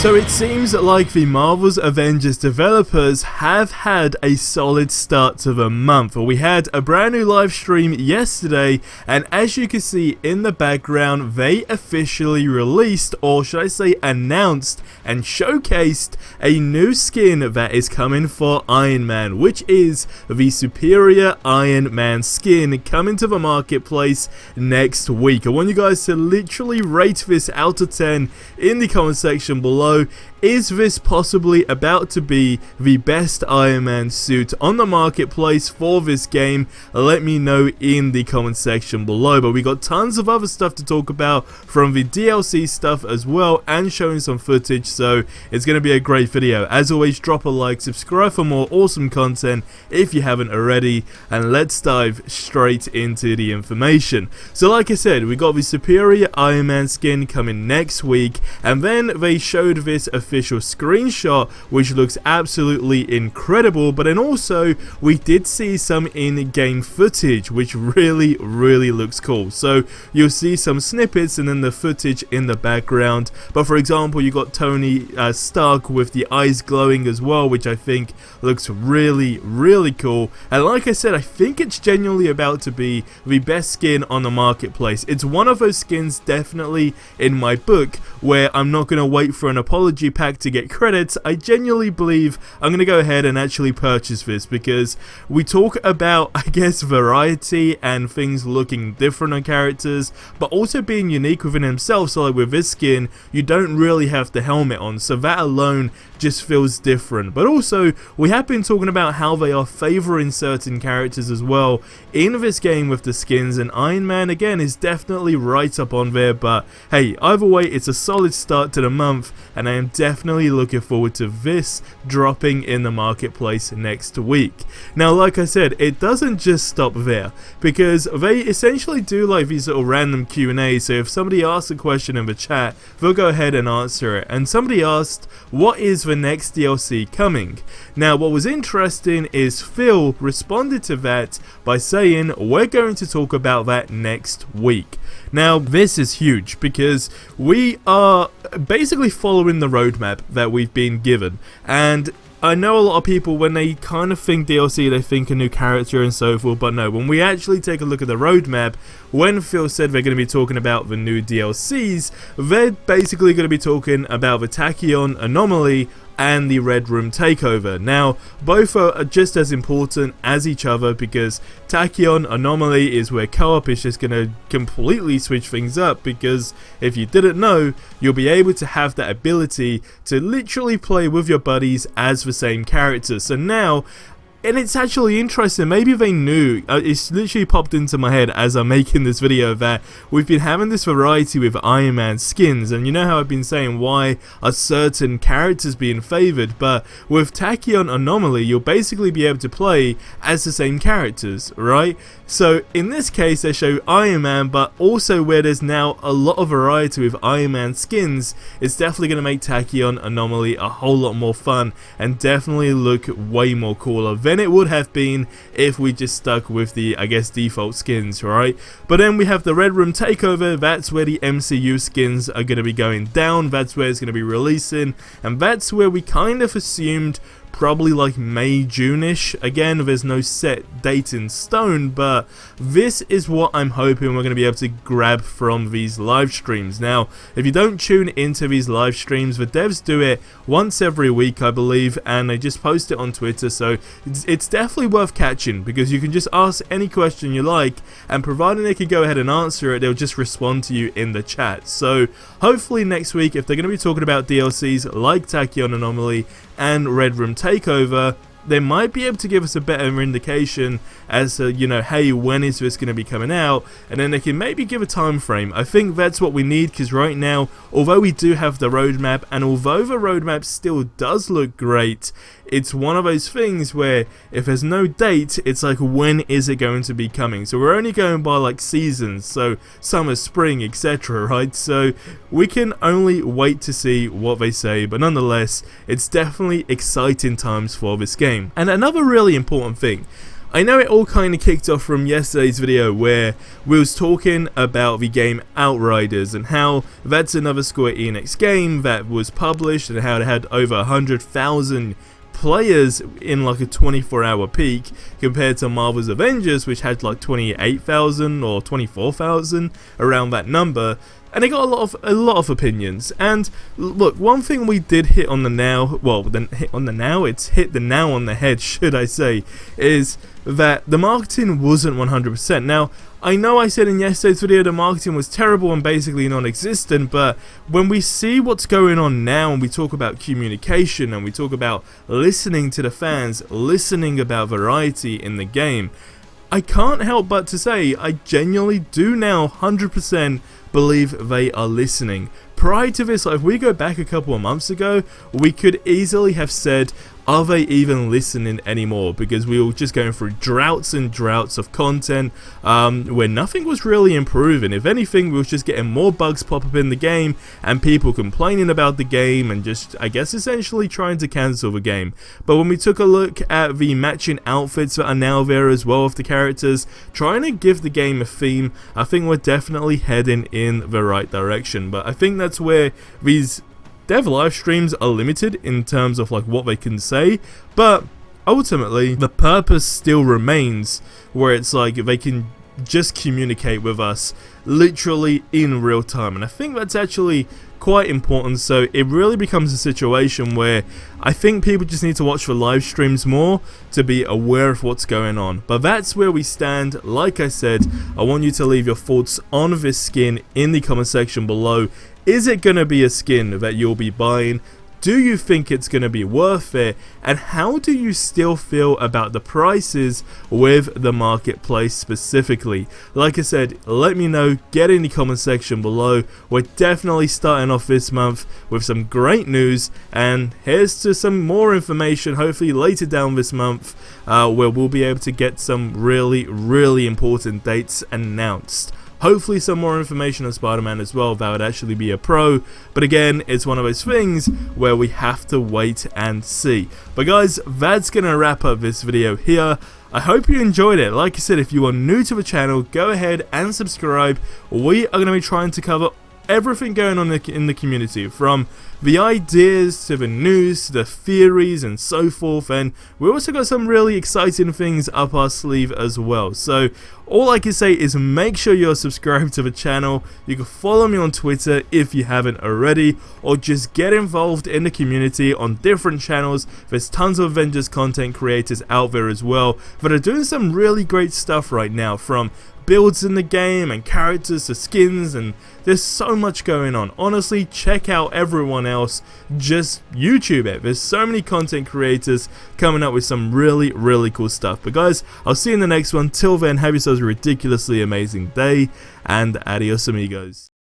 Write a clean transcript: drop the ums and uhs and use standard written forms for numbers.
So it seems like the Marvel's Avengers developers have had a solid start to the month. We had a brand new live stream yesterday, and as you can see in the background, they officially released, or should I say announced and showcased, a new skin that is coming for Iron Man, which is the Superior Iron Man skin coming to the marketplace next week. I want you guys to literally rate this out of 10 in the comment section below. Is this possibly about to be the best Iron Man suit on the marketplace for this game? Let me know in the comment section below. But we got tons of other stuff to talk about from the DLC stuff as well, and showing some footage, so it's going to be a great video. As always, drop a like, subscribe for more awesome content if you haven't already, and let's dive straight into the information. So like I said, we got the Superior Iron Man skin coming next week, and then they showed this official screenshot which looks absolutely incredible, but then also we did see some in-game footage which really looks cool. So you'll see some snippets and then the footage in the background, but for example you got Tony Stark with the eyes glowing as well, which I think looks really cool. And like I said, I think it's genuinely about to be the best skin on the marketplace. It's one of those skins definitely in my book where I'm not going to wait for an apology pack to get credits. I genuinely believe I'm going to go ahead and actually purchase this, because we talk about, I guess, variety and things looking different on characters, but also being unique within himself. So like with this skin, you don't really have the helmet on, so that alone just feels different. But also, we have been talking about how they are favoring certain characters as well in this game with the skins, and Iron Man again is definitely right up on there. But hey, either way, it's a solid start to the month, and I am definitely looking forward to this dropping in the marketplace next week. Now like I said, it doesn't just stop there, because they essentially do like these little random Q&A. So if somebody asks a question in the chat, they'll go ahead and answer it. And somebody asked, what is the next DLC coming? Now what was interesting is Phil responded to that by saying, we're going to talk about that next week. Now this is huge, because we are basically following the roadmap that we've been given, and I know a lot of people, when they kind of think DLC, they think a new character and so forth, but no, when we actually take a look at the roadmap, when Phil said they're going to be talking about the new DLCs, they're basically going to be talking about the Tachyon Anomaly and the Red Room Takeover. Now, both are just as important as each other, because Tachyon Anomaly is where co-op is just going to completely switch things up, because if you didn't know, you'll be able to have that ability to literally play with your buddies as the same character. So now, and it's actually interesting, maybe they knew, it's literally popped into my head as I'm making this video, that we've been having this variety with Iron Man skins, and you know how I've been saying why are certain characters being favoured, but with Tachyon Anomaly you'll basically be able to play as the same characters, right? So in this case they show Iron Man, but also where there's now a lot of variety with Iron Man skins, it's definitely going to make Tachyon Anomaly a whole lot more fun, and definitely look way more cooler than it would have been if we just stuck with the, I guess, default skins, right? But then we have the Red Room Takeover. That's where the MCU skins are going to be going down, that's where it's going to be releasing, and that's where we kind of assumed probably like May, June-ish. Again, there's no set date in stone, but this is what I'm hoping we're going to be able to grab from these live streams. Now, if you don't tune into these live streams, the devs do it once every week, I believe, and they just post it on Twitter, so it's definitely worth catching, because you can just ask any question you like, and providing they can go ahead and answer it, they'll just respond to you in the chat. So hopefully next week, if they're going to be talking about DLCs like Tachyon Anomaly and Red Room Takeover, they might be able to give us a better indication as to, you know, hey, when is this going to be coming out, and then they can maybe give a time frame. I think that's what we need, because right now, although we do have the roadmap, and although the roadmap still does look great, it's one of those things where if there's no date, it's like, when is it going to be coming? So we're only going by like seasons, so summer, spring, etc., right? So we can only wait to see what they say, but nonetheless, it's definitely exciting times for this game. And another really important thing, I know it all kind of kicked off from yesterday's video where we was talking about the game Outriders and how that's another Square Enix game that was published and how it had over 100,000 players in like a 24-hour peak compared to Marvel's Avengers, which had like 28,000 or 24,000, around that number. And it got a lot of opinions. And look, one thing we did hit on the nail, it's hit the nail on the head, should I say, is that the marketing wasn't 100%. Now, I know I said in yesterday's video the marketing was terrible and basically non-existent, but when we see what's going on now and we talk about communication and we talk about listening to the fans, listening about variety in the game, I can't help but to say I genuinely do now 100% believe they are listening. Prior to this, like if we go back a couple of months ago, we could easily have said, are they even listening anymore? Because we were just going through droughts and droughts of content where nothing was really improving. If anything, we were just getting more bugs pop up in the game and people complaining about the game and just, I guess, essentially trying to cancel the game. But when we took a look at the matching outfits that are now there as well of the characters, trying to give the game a theme, I think we're definitely heading in the right direction. But I think that's where these dev live streams are limited in terms of like what they can say, but ultimately the purpose still remains where it's like they can just communicate with us literally in real time, and I think that's actually quite important. So it really becomes a situation where I think people just need to watch the live streams more to be aware of what's going on. But that's where we stand. Like I said, I want you to leave your thoughts on this skin in the comment section below. Is it going to be a skin that you'll be buying? Do you think it's going to be worth it? And how do you still feel about the prices with the marketplace specifically? Like I said, let me know, get in the comment section below. We're definitely starting off this month with some great news, and here's to some more information hopefully later down this month where we'll be able to get some really important dates announced. Hopefully some more information on Spider-Man as well, that would actually be a pro, but again, it's one of those things where we have to wait and see. But guys, that's gonna wrap up this video here. I hope you enjoyed it. Like I said, if you are new to the channel, go ahead and subscribe. We are going to be trying to cover everything going on in the community, from the ideas to the news to the theories and so forth, and we also got some really exciting things up our sleeve as well. So all I can say is make sure you're subscribed to the channel. You can follow me on Twitter if you haven't already, or just get involved in the community on different channels. There's tons of Avengers content creators out there as well that are doing some really great stuff right now, from builds in the game and characters to skins, and there's so much going on. Honestly, check out everyone else, just YouTube it. There's so many content creators coming up with some really cool stuff. But guys, I'll see you in the next one. Till then, have yourselves a ridiculously amazing day, and adios amigos.